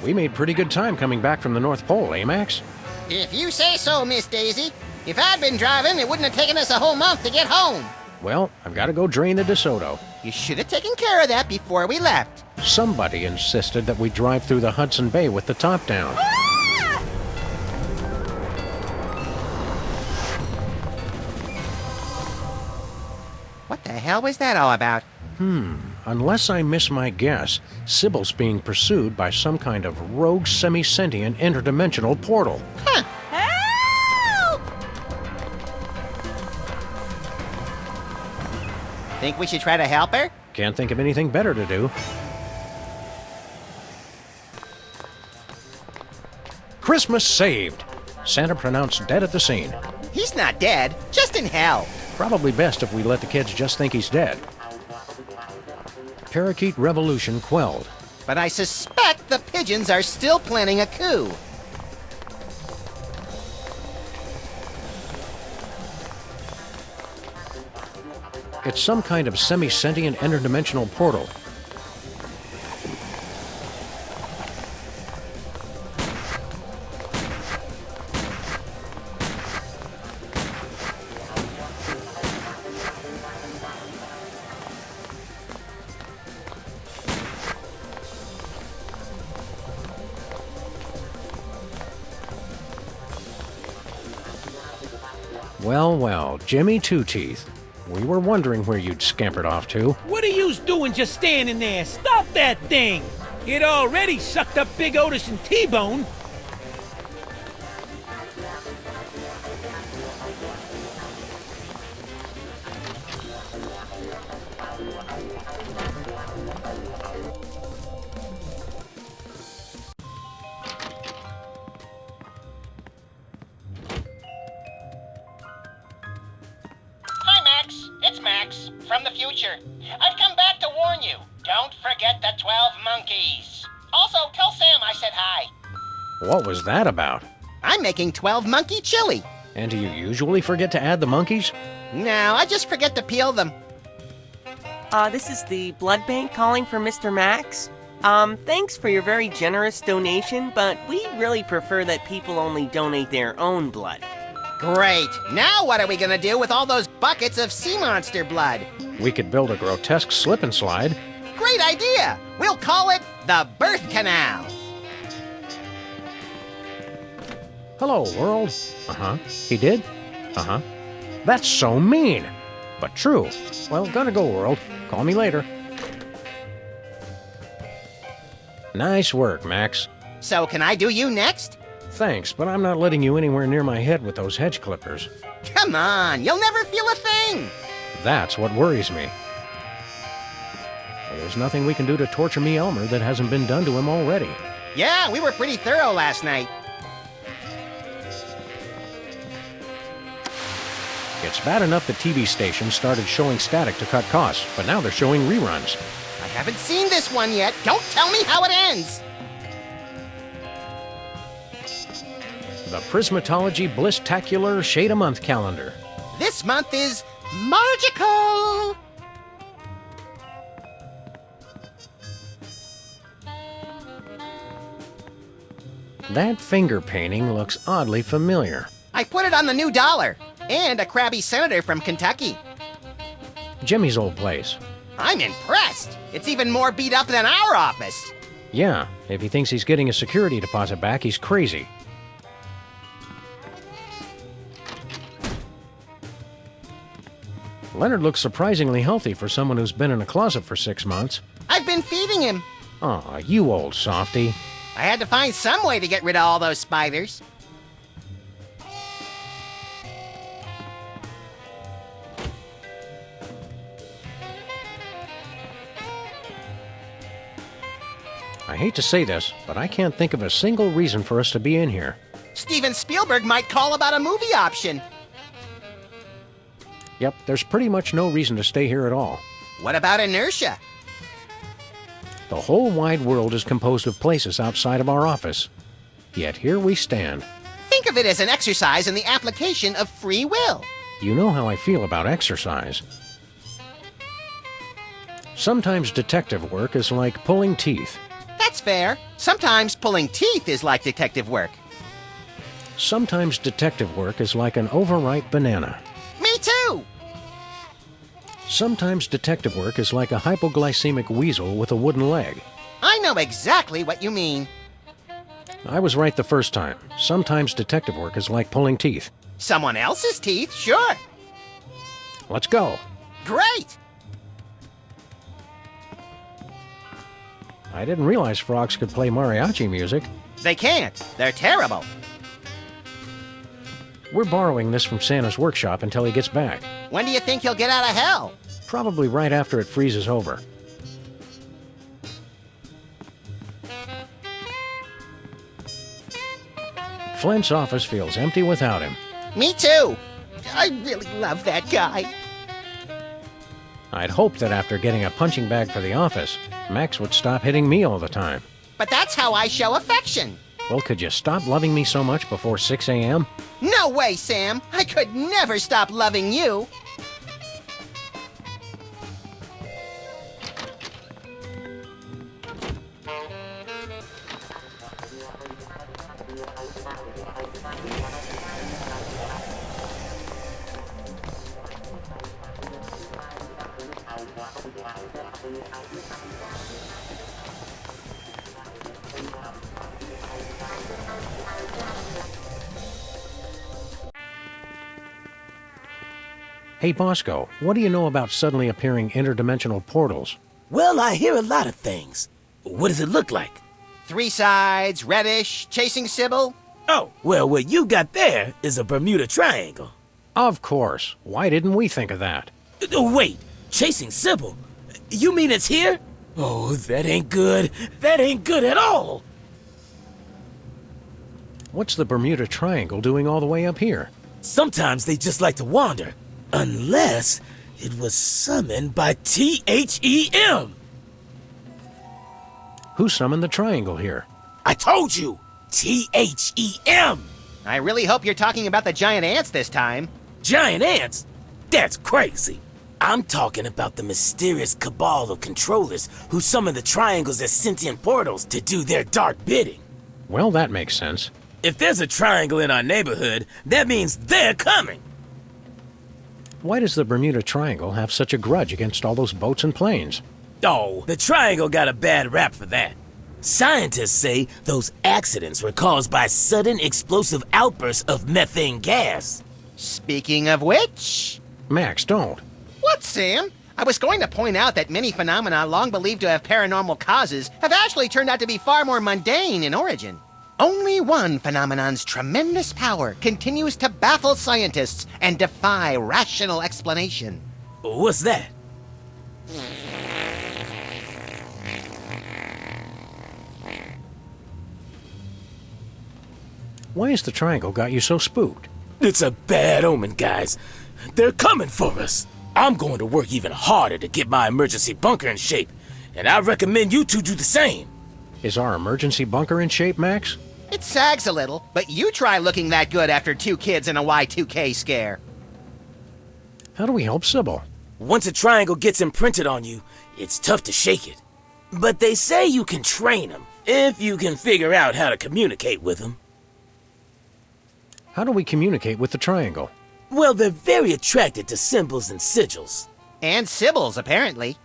We made pretty good time coming back from the North Pole, eh, Max? If you say so, Miss Daisy. If I'd been driving, it wouldn't have taken us a whole month to get home. Well, I've got to go drain the DeSoto. You should have taken care of that before we left. Somebody insisted that we drive through the Hudson Bay with the top down. What the hell was that all about? Unless I miss my guess, Sybil's being pursued by some kind of rogue semi-sentient interdimensional portal. Huh. Help! Think we should try to help her? Can't think of anything better to do. Christmas saved! Santa pronounced dead at the scene. He's not dead, just in hell. Probably best if we let the kids just think he's dead. Parakeet revolution quelled. But I suspect the pigeons are still planning a coup. It's some kind of semi-sentient interdimensional portal. Well, well, Jimmy Two-Teeth. We were wondering where you'd scampered off to. What are yous doing just standing there? Stop that thing! It already sucked up Big Otis and T-Bone. Hi, Max. It's Max from the future. I've come back to warn you. Don't forget the 12 monkeys. Also, tell Sam I said hi. What was that about? I'm making 12 monkey chili. And do you usually forget to add the monkeys? No, I just forget to peel them. This is the blood bank calling for Mr. Max. Thanks for your very generous donation, but we really prefer that people only donate their own blood. Great. Now what are we gonna do with all those buckets of sea monster blood? We could build a grotesque slip and slide. Great idea. We'll call it the birth canal. Hello, world. Uh-huh. He did? Uh-huh. That's so mean. But true. Well, gotta go, world. Call me later. Nice work, Max. So can I do you next? Thanks, but I'm not letting you anywhere near my head with those hedge clippers. Come on, you'll never feel a thing. That's what worries me. Well, there's nothing we can do to torture me Elmer that hasn't been done to him already. Yeah, we were pretty thorough last night. It's bad enough the TV stations started showing static to cut costs, but now they're showing reruns. I haven't seen this one yet. Don't tell me how it ends. The Prismatology Bliss-tacular Shade-a-Month calendar. This month is magical. That finger painting looks oddly familiar. I put it on the new dollar. And a crabby senator from Kentucky. Jimmy's old place. I'm impressed. It's even more beat up than our office. Yeah, if he thinks he's getting a security deposit back, he's crazy. Leonard looks surprisingly healthy for someone who's been in a closet for 6 months. I've been feeding him. Aw, you old softy. I had to find some way to get rid of all those spiders. I hate to say this, but I can't think of a single reason for us to be in here. Steven Spielberg might call about a movie option. Yep, there's pretty much no reason to stay here at all. What about inertia? The whole wide world is composed of places outside of our office. Yet here we stand. Think of it as an exercise in the application of free will. You know how I feel about exercise. Sometimes detective work is like pulling teeth. That's fair. Sometimes pulling teeth is like detective work. Sometimes detective work is like an overripe banana. Me too! Sometimes detective work is like a hypoglycemic weasel with a wooden leg. I know exactly what you mean. I was right the first time. Sometimes detective work is like pulling teeth. Someone else's teeth, sure. Let's go. Great! I didn't realize frogs could play mariachi music. They can't. They're terrible. We're borrowing this from Santa's workshop until he gets back. When do you think he'll get out of hell? Probably right after it freezes over. Flint's office feels empty without him. Me too. I really love that guy. I'd hoped that after getting a punching bag for the office, Max would stop hitting me all the time. But that's how I show affection. Well, could you stop loving me so much before 6 a.m.? No way, Sam. I could never stop loving you. Hey, Bosco, what do you know about suddenly appearing interdimensional portals? Well, I hear a lot of things. What does it look like? 3 sides, reddish, chasing Sybil. Oh, well, what you got there is a Bermuda Triangle. Of course. Why didn't we think of that? Oh, wait, chasing Sybil? You mean it's here? Oh, that ain't good. That ain't good at all. What's the Bermuda Triangle doing all the way up here? Sometimes they just like to wander. Unless it was summoned by THEM. Who summoned the triangle here? I told you, THEM. I really hope you're talking about the giant ants this time. Giant ants? That's crazy. I'm talking about the mysterious cabal of controllers who summon the triangles as sentient portals to do their dark bidding. Well, that makes sense. If there's a triangle in our neighborhood, that means they're coming. Why does the Bermuda Triangle have such a grudge against all those boats and planes? Oh, the triangle got a bad rap for that. Scientists say those accidents were caused by sudden explosive outbursts of methane gas. Speaking of which... Max, don't. What, Sam? I was going to point out that many phenomena long believed to have paranormal causes have actually turned out to be far more mundane in origin. Only one phenomenon's tremendous power continues to baffle scientists and defy rational explanation. What's that? Why has the triangle got you so spooked? It's a bad omen, guys. They're coming for us. I'm going to work even harder to get my emergency bunker in shape, and I recommend you two do the same. Is our emergency bunker in shape, Max? It sags a little, but you try looking that good after 2 kids and a Y2K scare. How do we help Sybil? Once a triangle gets imprinted on you, it's tough to shake it. But they say you can train them, if you can figure out how to communicate with them. How do we communicate with the triangle? Well, they're very attracted to symbols and sigils. And Sybil's, apparently.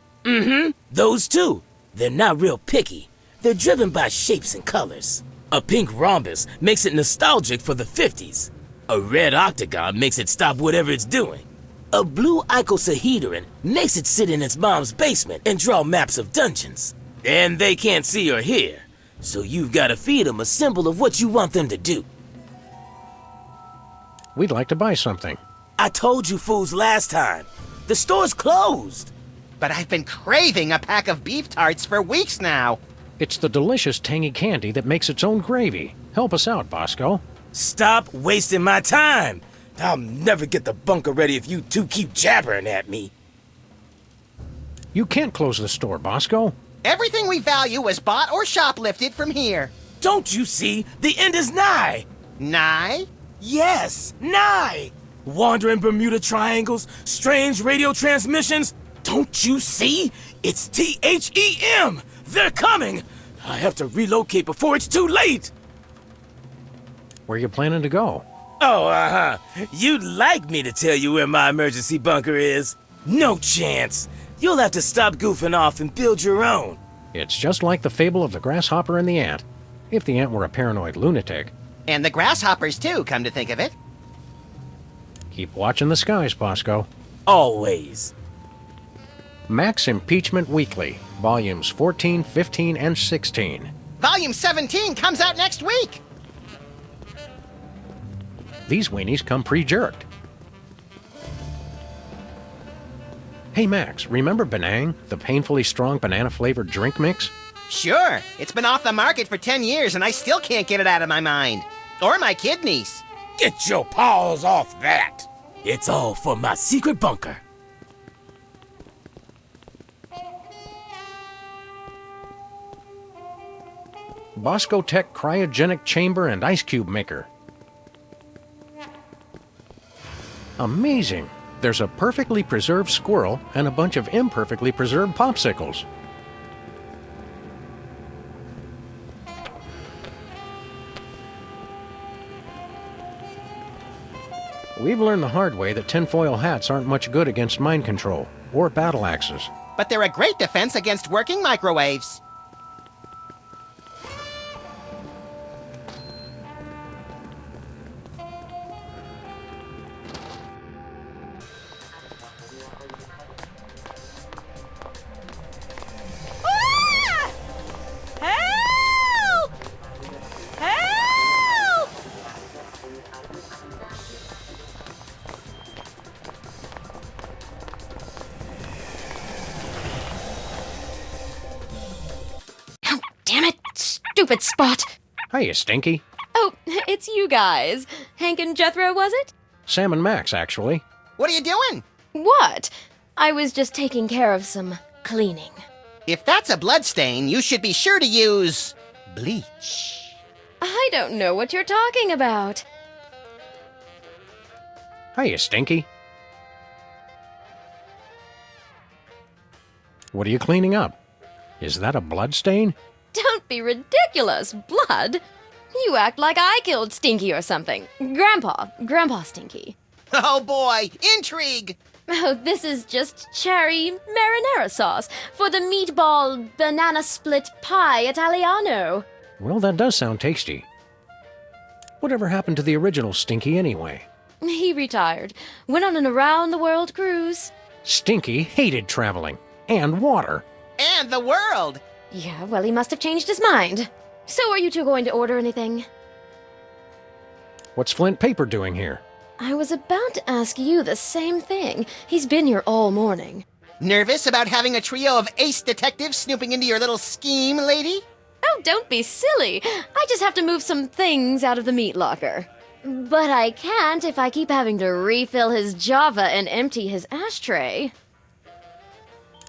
Those two. They're not real picky. They're driven by shapes and colors. A pink rhombus makes it nostalgic for the 50s. A red octagon makes it stop whatever it's doing. A blue icosahedron makes it sit in its mom's basement and draw maps of dungeons. And they can't see or hear, so you've got to feed them a symbol of what you want them to do. We'd like to buy something. I told you fools last time. The store's closed. But I've been craving a pack of beef tarts for weeks now. It's the delicious tangy candy that makes its own gravy. Help us out, Bosco. Stop wasting my time. I'll never get the bunker ready if you two keep jabbering at me. You can't close the store, Bosco. Everything we value was bought or shoplifted from here. Don't you see? The end is nigh. Nigh? Yes, nigh. Wandering Bermuda triangles, strange radio transmissions. Don't you see? It's THEM. They're coming. I have to relocate before it's too late! Where you planning to go? Oh, You'd like me to tell you where my emergency bunker is? No chance. You'll have to stop goofing off and build your own. It's just like the fable of the grasshopper and the ant. If the ant were a paranoid lunatic. And the grasshoppers, too, come to think of it. Keep watching the skies, Bosco. Always. Max Impeachment Weekly, Volumes 14, 15, and 16. Volume 17 comes out next week. These weenies come pre-jerked. Hey Max, remember Benang, the painfully strong banana-flavored drink mix? Sure. It's been off the market for 10 years, and I still can't get it out of my mind. Or my kidneys. Get your paws off that! It's all for my secret bunker. Bosco Tech Cryogenic Chamber and Ice Cube Maker. Amazing! There's a perfectly preserved squirrel and a bunch of imperfectly preserved popsicles. We've learned the hard way that tinfoil hats aren't much good against mind control or battle axes. But they're a great defense against working microwaves. Help! Help! Oh, damn it! Stupid Spot! Hiya, Stinky. Oh, it's you guys. Hank and Jethro, was it? Sam and Max, actually. What are you doing? What? I was just taking care of some cleaning. If that's a bloodstain, you should be sure to use bleach. I don't know what you're talking about. Hiya, Stinky. What are you cleaning up? Is that a blood stain? Don't be ridiculous. Blood? You act like I killed Stinky or something. Grandpa Stinky. Oh boy, intrigue! Oh, this is just cherry marinara sauce for the meatball banana split pie Italiano. Well, that does sound tasty. Whatever happened to the original Stinky anyway? He retired. Went on an around-the-world cruise. Stinky hated traveling. And water. And the world! Yeah, well, he must have changed his mind. So are you two going to order anything? What's Flint Paper doing here? I was about to ask you the same thing. He's been here all morning. Nervous about having a trio of ace detectives snooping into your little scheme, lady? Oh, don't be silly. I just have to move some things out of the meat locker. But I can't if I keep having to refill his Java and empty his ashtray.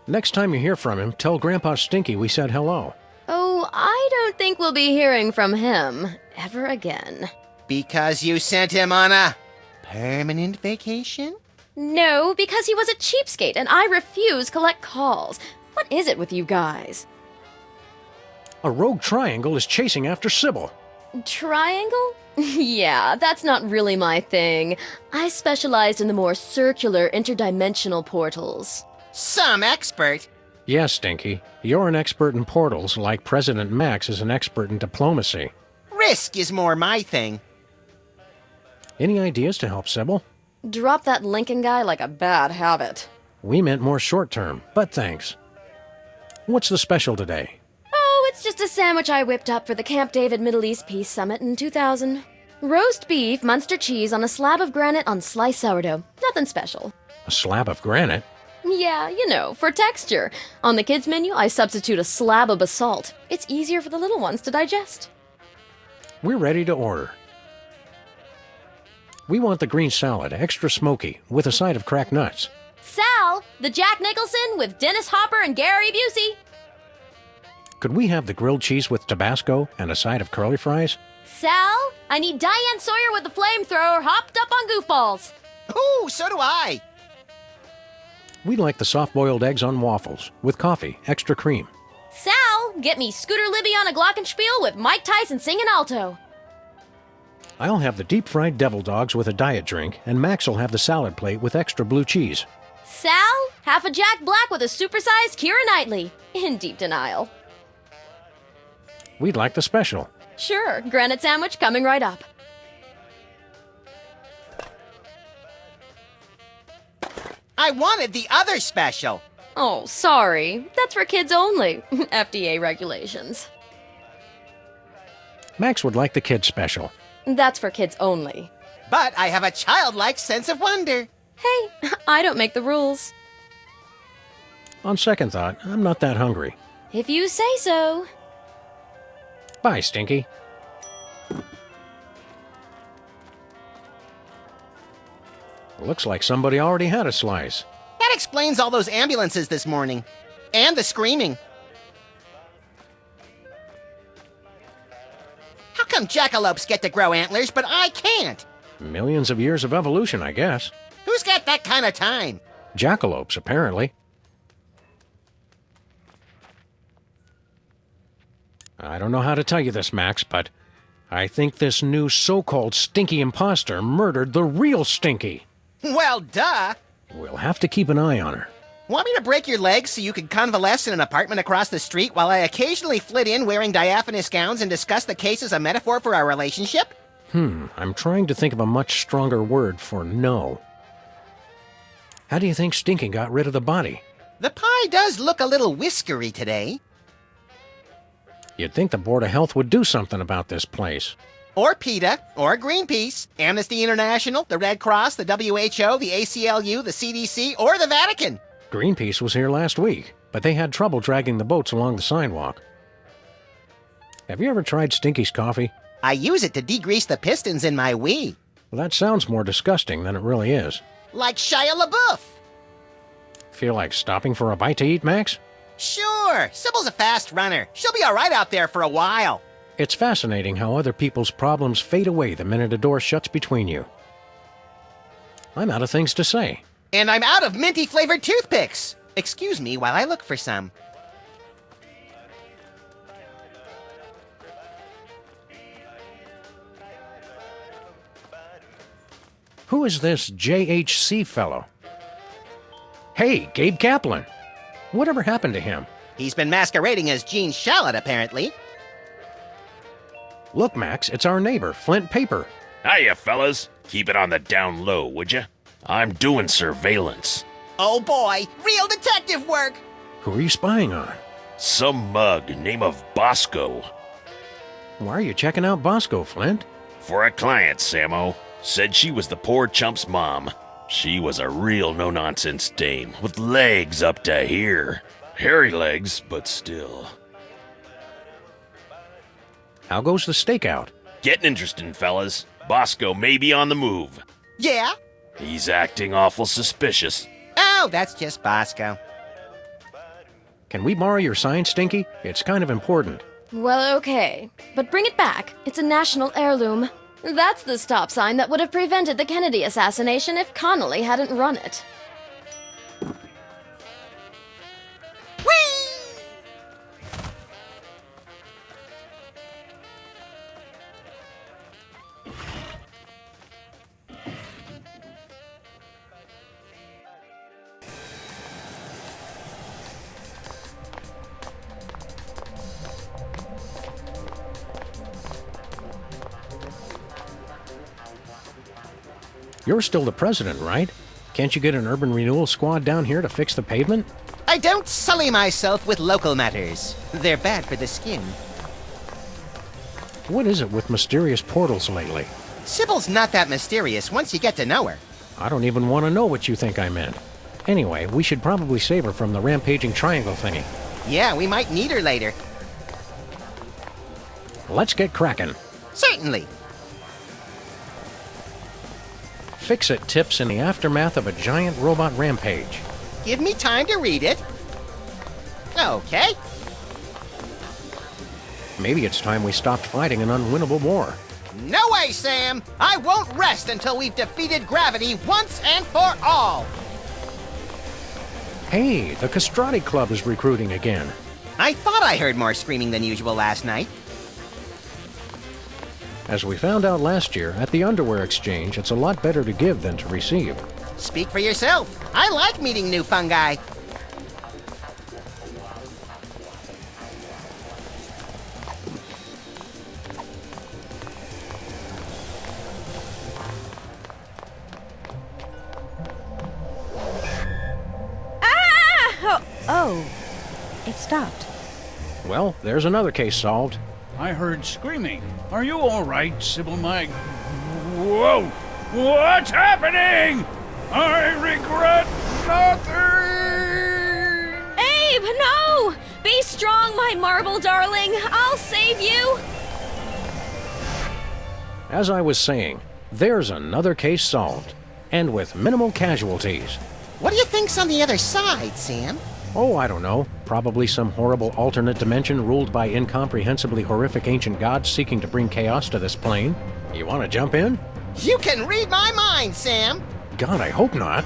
Next time you hear from him, tell Grandpa Stinky we said hello. Oh, I don't think we'll be hearing from him ever again. Because you sent him on a permanent vacation? No, because he was a cheapskate and I refuse collect calls. What is it with you guys? A rogue triangle is chasing after Sybil. Triangle? Yeah, that's not really my thing. I specialized in the more circular interdimensional portals. Some expert. Yes, Stinky. You're an expert in portals, like President Max is an expert in diplomacy. Risk is more my thing. Any ideas to help Sybil? Drop that Lincoln guy like a bad habit. We meant more short-term, but thanks. What's the special today? Oh, it's just a sandwich I whipped up for the Camp David Middle East Peace Summit in 2000. Roast beef, Munster cheese on a slab of granite on sliced sourdough. Nothing special. A slab of granite? Yeah, you know, for texture. On the kids' menu, I substitute a slab of basalt. It's easier for the little ones to digest. We're ready to order. We want the green salad, extra smoky, with a side of cracked nuts. Sal, the Jack Nicholson with Dennis Hopper and Gary Busey. Could we have the grilled cheese with Tabasco and a side of curly fries? Sal, I need Diane Sawyer with the flamethrower hopped up on goofballs. Ooh, so do I. We'd like the soft-boiled eggs on waffles, with coffee, extra cream. Sal, get me Scooter Libby on a glockenspiel with Mike Tyson singing alto. I'll have the deep-fried devil dogs with a diet drink, and Max will have the salad plate with extra blue cheese. Sal, half a Jack Black with a supersized Keira Knightley. In deep denial. We'd like the special. Sure, granite sandwich coming right up. I wanted the other special. Oh, sorry. That's for kids only. FDA regulations. Max would like the kids special. That's for kids only. But I have a childlike sense of wonder. Hey, I don't make the rules. On second thought, I'm not that hungry. If you say so. Bye, Stinky. Looks like somebody already had a slice. That explains all those ambulances this morning. And the screaming. How come jackalopes get to grow antlers, but I can't? Millions of years of evolution, I guess. Who's got that kind of time? Jackalopes, apparently. I don't know how to tell you this, Max, but I think this new so-called Stinky imposter murdered the real Stinky. Well, duh. We'll have to keep an eye on her. Want me to break your legs so you can convalesce in an apartment across the street while I occasionally flit in wearing diaphanous gowns and discuss the case as a metaphor for our relationship? I'm trying to think of a much stronger word for no. How do you think Stinky got rid of the body? The pie does look a little whiskery today. You'd think the Board of Health would do something about this place. Or PETA, or Greenpeace, Amnesty International, the Red Cross, the WHO, the ACLU, the CDC, or the Vatican. Greenpeace was here last week, but they had trouble dragging the boats along the sidewalk. Have you ever tried Stinky's coffee? I use it to degrease the pistons in my Wii. Well, that sounds more disgusting than it really is. Like Shia LaBeouf. Feel like stopping for a bite to eat, Max? Sure, Sybil's a fast runner. She'll be all right out there for a while. It's fascinating how other people's problems fade away the minute a door shuts between you. I'm out of things to say. And I'm out of minty-flavored toothpicks. Excuse me while I look for some. Who is this JHC fellow? Hey, Gabe Kaplan. Whatever happened to him? He's been masquerading as Gene Shalit, apparently. Look, Max, it's our neighbor, Flint Paper. Hiya, fellas. Keep it on the down low, would ya? I'm doing surveillance. Oh boy, real detective work! Who are you spying on? Some mug name of Bosco. Why are you checking out Bosco, Flint? For a client, Samo. Said she was the poor chump's mom. She was a real no-nonsense dame, with legs up to here. Hairy legs, but still. How goes the stakeout? Getting interesting, fellas. Bosco may be on the move. Yeah? He's acting awful suspicious. Oh, that's just Bosco. Can we borrow your sign, Stinky? It's kind of important. Well, okay. But bring it back. It's a national heirloom. That's the stop sign that would have prevented the Kennedy assassination if Connolly hadn't run it. You're still the president, right? Can't you get an urban renewal squad down here to fix the pavement? I don't sully myself with local matters. They're bad for the skin. What is it with mysterious portals lately? Sybil's not that mysterious once you get to know her. I don't even want to know what you think I meant. Anyway, we should probably save her from the rampaging triangle thingy. Yeah, we might need her later. Let's get cracking. Certainly. Fix-It tips in the aftermath of a giant robot rampage. Give me time to read it. Okay. Maybe it's time we stopped fighting an unwinnable war. No way, Sam! I won't rest until we've defeated gravity once and for all! Hey, the Castrati Club is recruiting again. I thought I heard more screaming than usual last night. As we found out last year, at the underwear exchange, it's a lot better to give than to receive. Speak for yourself. I like meeting new fungi. Oh, it stopped. Well, there's another case solved. I heard screaming. Are you all right, Sybil Mag? Whoa! What's happening? I regret nothing! Abe, no! Be strong, my marble darling. I'll save you. As I was saying, there's another case solved, and with minimal casualties. What do you think's on the other side, Sam? Oh, I don't know. Probably some horrible alternate dimension ruled by incomprehensibly horrific ancient gods seeking to bring chaos to this plane. You want to jump in? You can read my mind, Sam! God, I hope not.